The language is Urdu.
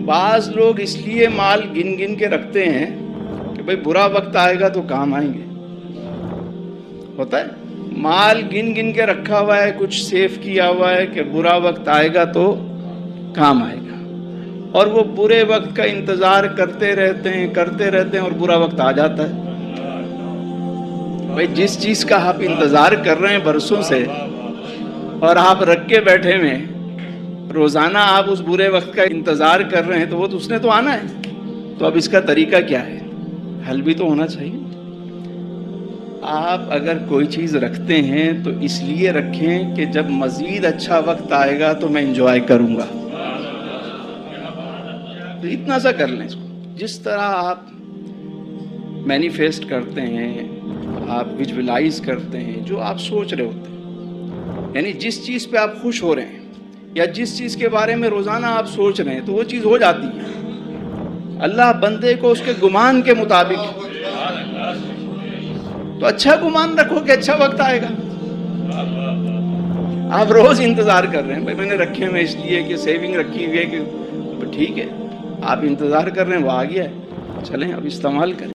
بعض لوگ اس لیے مال گن گن کے رکھتے ہیں کہ بھئی برا وقت آئے گا تو کام آئیں گے. ہوتا ہے مال گن گن کے رکھا ہوا ہے, کچھ سیف کیا ہوا ہے کہ برا وقت آئے گا تو کام آئے گا, اور وہ برے وقت کا انتظار کرتے رہتے ہیں اور برا وقت آ جاتا ہے. بھئی جس چیز کا آپ انتظار کر رہے ہیں برسوں سے اور آپ رکھ کے بیٹھے ہوئے ہیں, روزانہ آپ اس برے وقت کا انتظار کر رہے ہیں, تو وہ تو اس نے تو آنا ہے. تو اب اس کا طریقہ کیا ہے؟ حل بھی تو ہونا چاہیے. آپ اگر کوئی چیز رکھتے ہیں تو اس لیے رکھیں کہ جب مزید اچھا وقت آئے گا تو میں انجوائے کروں گا. تو اتنا سا کر لیں اس کو. جس طرح آپ مینیفیسٹ کرتے ہیں, آپ ویژولائز کرتے ہیں جو آپ سوچ رہے ہوتے ہیں, یعنی جس چیز پہ آپ خوش ہو رہے ہیں یا جس چیز کے بارے میں روزانہ آپ سوچ رہے ہیں تو وہ چیز ہو جاتی ہے. اللہ بندے کو اس کے گمان کے مطابق, تو اچھا گمان رکھو کہ اچھا وقت آئے گا. آپ روز انتظار کر رہے ہیں, بھائی میں نے رکھے ہوئے اس لیے کہ سیونگ رکھی ہوئی ہے کہ ٹھیک ہے, آپ انتظار کر رہے ہیں, وہ آ گیا ہے, چلیں اب استعمال کریں.